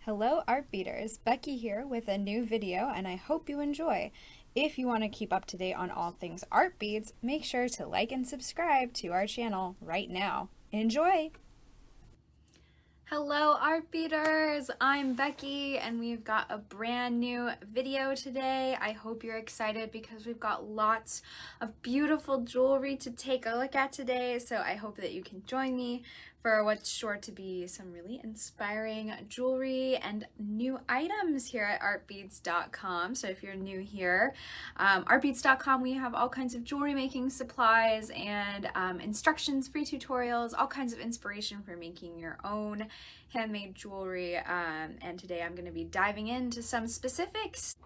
Hello art beaters, Becky here with a new video and I hope you enjoy. If you want to keep up to date on all things art beads, make sure to like and subscribe to our channel right now. Enjoy! Hello art beaters, I'm Becky and we've got a brand new video today. I hope you're excited because we've got lots of beautiful jewelry to take a look at today, so I hope that you can join me for what's sure to be some really inspiring jewelry and new items here at artbeads.com. So if you're new here, artbeads.com, we have all kinds of jewelry making supplies and instructions, free tutorials, all kinds of inspiration for making your own handmade jewelry. And today I'm going to be diving into some specifics.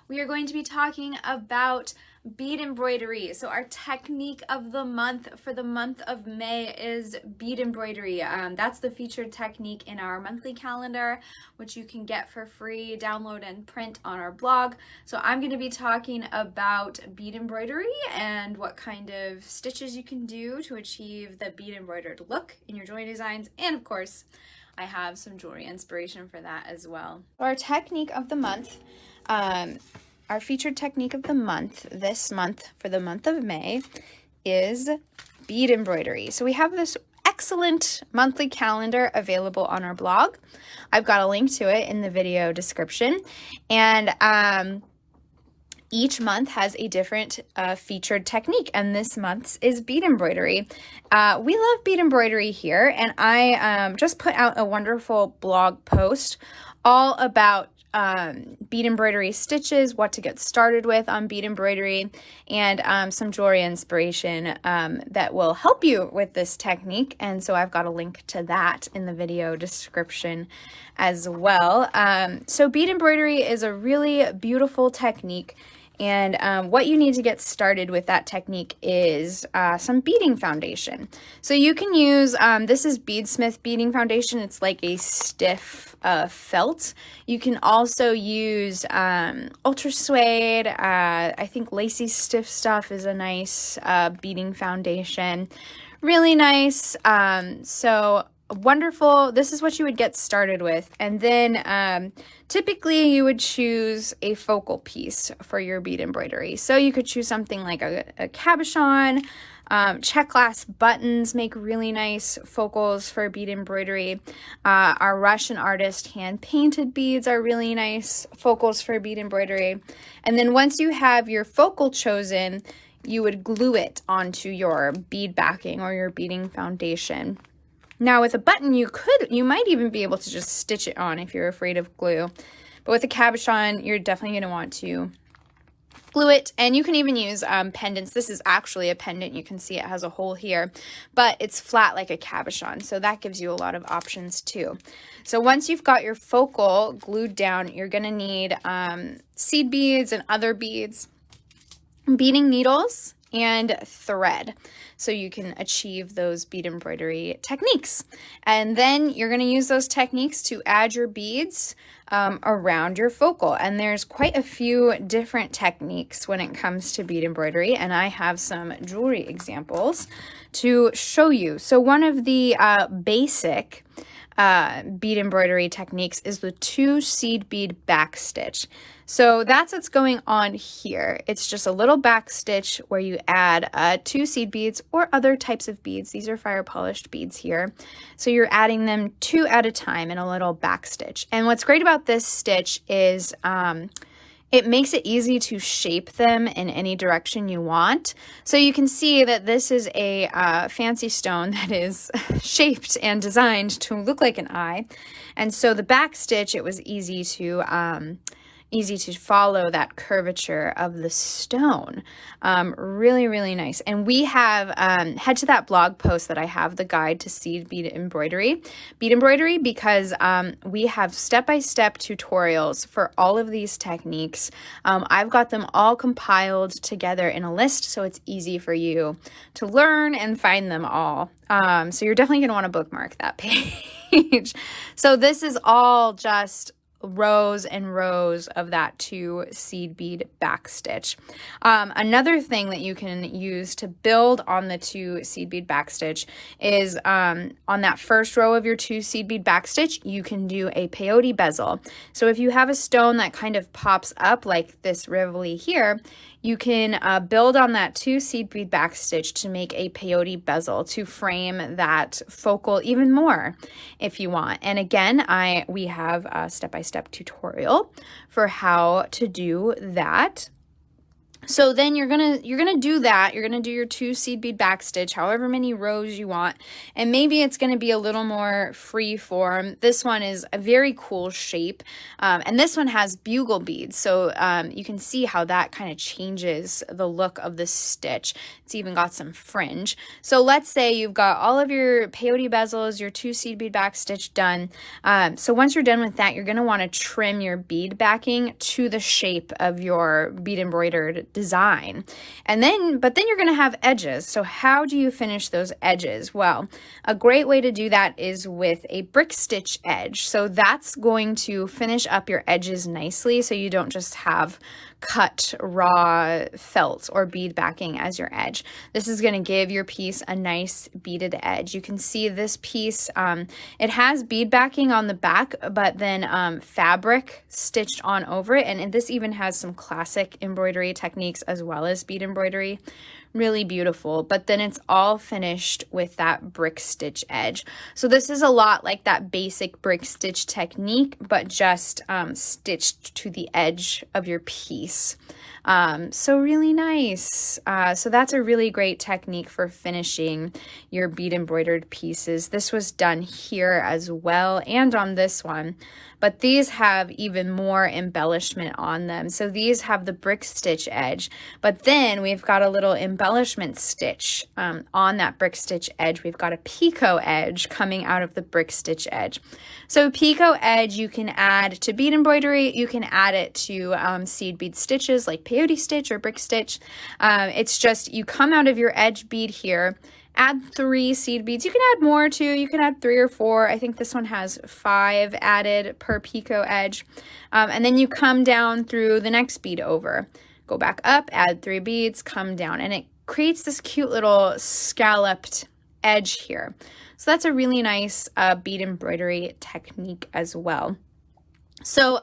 We are going to be talking about bead embroidery. So our technique of the month for the month of May is bead embroidery. That's the featured technique in our monthly calendar, which you can get for free, download and print on our blog. So I'm going to be talking about bead embroidery and what kind of stitches you can do to achieve the bead embroidered look in your jewelry designs. And of course, I have some jewelry inspiration for that as well. Our technique of the month, our featured technique of the month, this month for the month of May, is bead embroidery. So we have this excellent monthly calendar available on our blog. I've got a link to it in the video description. And each month has a different featured technique, and this month's is bead embroidery. We love bead embroidery here, and I just put out a wonderful blog post all about bead embroidery stitches, what to get started with on bead embroidery, and some jewelry inspiration that will help you with this technique. And so I've got a link to that in the video description as well. So bead embroidery is a really beautiful technique. And what you need to get started with that technique is some beading foundation. So you can use, this is Beadsmith beading foundation. It's like a stiff felt. You can also use ultra suede. I think Lacy Stiff Stuff is a nice beading foundation. Really nice. So wonderful. This is what you would get started with. And then typically you would choose a focal piece for your bead embroidery. So you could choose something like a cabochon. Check glass buttons make really nice focals for bead embroidery. Our Russian artist hand painted beads are really nice focals for bead embroidery. And then once you have your focal chosen, you would glue it onto your bead backing or your beading foundation. Now with a button, you might even be able to just stitch it on if you're afraid of glue. But with a cabochon, you're definitely going to want to glue it. And you can even use pendants. This is actually a pendant. You can see it has a hole here, but it's flat like a cabochon. So that gives you a lot of options too. So once you've got your focal glued down, you're going to need seed beads and other beads, beading needles, and thread, so you can achieve those bead embroidery techniques. And then you're going to use those techniques to add your beads around your focal. And there's quite a few different techniques when it comes to bead embroidery, and I have some jewelry examples to show you. So one of the basic bead embroidery techniques is the 2 seed bead back stitch. So that's what's going on here. It's just a little back stitch where you add 2 seed beads or other types of beads. These are fire polished beads here. So you're adding them 2 at a time in a little back stitch. And what's great about this stitch is it makes it easy to shape them in any direction you want. So you can see that this is a fancy stone that is shaped and designed to look like an eye. And so the back stitch, it was easy to follow that curvature of the stone. Really, really nice. And we have, head to that blog post that I have, the guide to seed bead embroidery, because we have step-by-step tutorials for all of these techniques. I've got them all compiled together in a list, so it's easy for you to learn and find them all. So you're definitely going to want to bookmark that page. So this is all just rows and rows of that 2 seed bead backstitch. Another thing that you can use to build on the 2 seed bead backstitch is on that first row of your 2 seed bead backstitch, you can do a peyote bezel. So if you have a stone that kind of pops up like this rivoli here, you can build on that 2 seed bead backstitch to make a peyote bezel to frame that focal even more if you want. And again, we have a step-by-step tutorial for how to do that. So then you're gonna do that. You're gonna do your 2 seed bead backstitch, however many rows you want, and maybe it's gonna be a little more free form. This one is a very cool shape, and this one has bugle beads, so you can see how that kind of changes the look of the stitch. It's even got some fringe. So let's say you've got all of your peyote bezels, your 2 seed bead backstitch done. So once you're done with that, you're gonna want to trim your bead backing to the shape of your bead embroidered design. But then you're going to have edges. So how do you finish those edges? Well, a great way to do that is with a brick stitch edge. So that's going to finish up your edges nicely, so you don't just have cut raw felt or bead backing as your edge. This is going to give your piece a nice beaded edge. You can see this piece, it has bead backing on the back, but then fabric stitched on over it, and this even has some classic embroidery techniques as well as bead embroidery. Really beautiful, but then it's all finished with that brick stitch edge. So this is a lot like that basic brick stitch technique, but just stitched to the edge of your piece. So really nice. So that's a really great technique for finishing your bead embroidered pieces. This was done here as well and on this one, but these have even more embellishment on them. So these have the brick stitch edge, but then we've got a little embellishment stitch on that brick stitch edge. We've got a picot edge coming out of the brick stitch edge. So picot edge you can add to bead embroidery. You can add it to seed bead stitches like peyote stitch or brick stitch. It's just you come out of your edge bead here, add 3 seed beads. You can add more too. You can add 3 or 4. I think this one has 5 added per picot edge. And then you come down through the next bead over. Go back up, add 3 beads, come down, and it creates this cute little scalloped edge here. So that's a really nice bead embroidery technique as well. So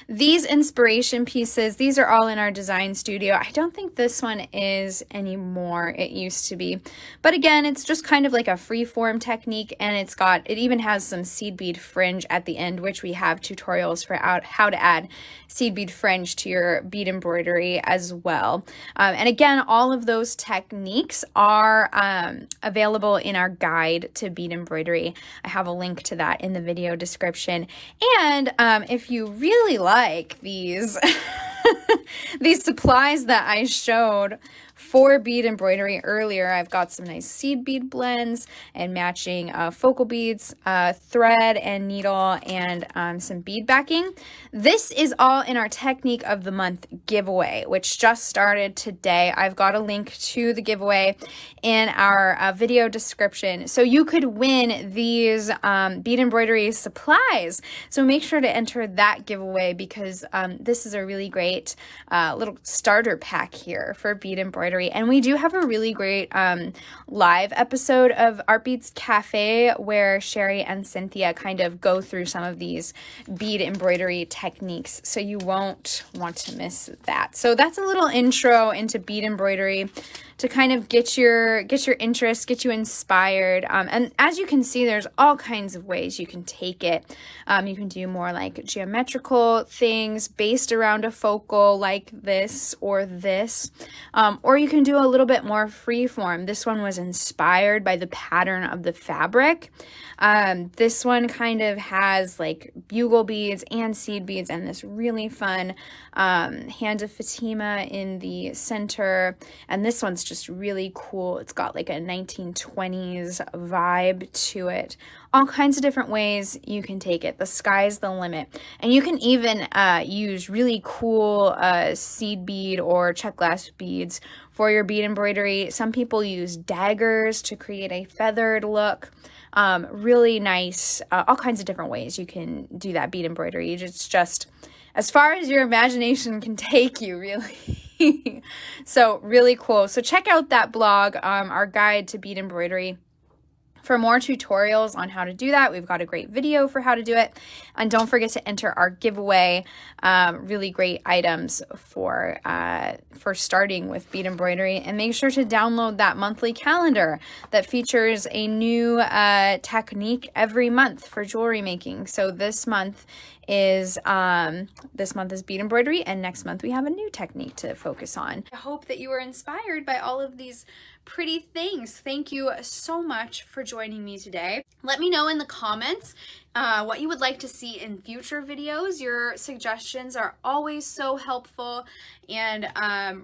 these inspiration pieces, these are all in our design studio. I don't think this one is anymore. It used to be. But again, it's just kind of like a free form technique, and it even has some seed bead fringe at the end, which we have tutorials for how to add seed bead fringe to your bead embroidery as well. And again, all of those techniques are available in our guide to bead embroidery. I have a link to that in the video description. And if you really like these these supplies that I showed for bead embroidery earlier, I've got some nice seed bead blends and matching focal beads, thread and needle, and some bead backing. This is all in our Technique of the Month giveaway, which just started today. I've got a link to the giveaway in our video description. So you could win these bead embroidery supplies. So make sure to enter that giveaway, because this is a really great little starter pack here for bead embroidery. And we do have a really great live episode of Art Beads Cafe where Sherry and Cynthia kind of go through some of these bead embroidery techniques, so you won't want to miss that. So that's a little intro into bead embroidery to kind of get your interest, get you inspired. And as you can see, there's all kinds of ways you can take it. You can do more like geometrical things based around a focal like this or this, or you can do a little bit more free form. This one was inspired by the pattern of the fabric. This one kind of has like bugle beads and seed beads and this really fun hand of Fatima in the center. And this one's just really cool. It's got like a 1920s vibe to it. All kinds of different ways you can take it. The sky's the limit. And you can even use really cool seed bead or check glass beads for your bead embroidery. Some people use daggers to create a feathered look. Really nice, all kinds of different ways you can do that bead embroidery. It's just as far as your imagination can take you, really. So really cool. So check out that blog, our guide to bead embroidery, for more tutorials on how to do that. We've got a great video for how to do it. And don't forget to enter our giveaway. Really great items for starting with bead embroidery. And make sure to download that monthly calendar that features a new technique every month for jewelry making. So this month is bead embroidery, and next month we have a new technique to focus on. I hope that you were inspired by all of these pretty things. Thank you so much for joining me today. Let me know in the comments what you would like to see in future videos. Your suggestions are always so helpful, and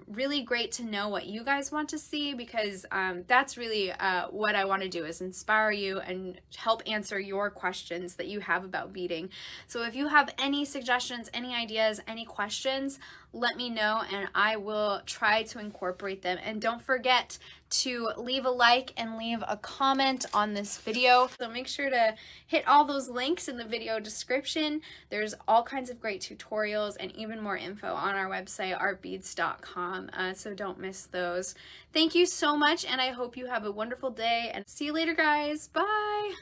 really great to know what you guys want to see, because that's really what I want to do, is inspire you and help answer your questions that you have about beading. So if you have any suggestions, any ideas, any questions, let me know and I will try to incorporate them. And don't forget to leave a like and leave a comment on this video. So make sure to hit all those links in the video description. There's all kinds of great tutorials and even more info on our website, artbeads.com. So don't miss those. Thank you so much, and I hope you have a wonderful day, and see you later, guys. Bye.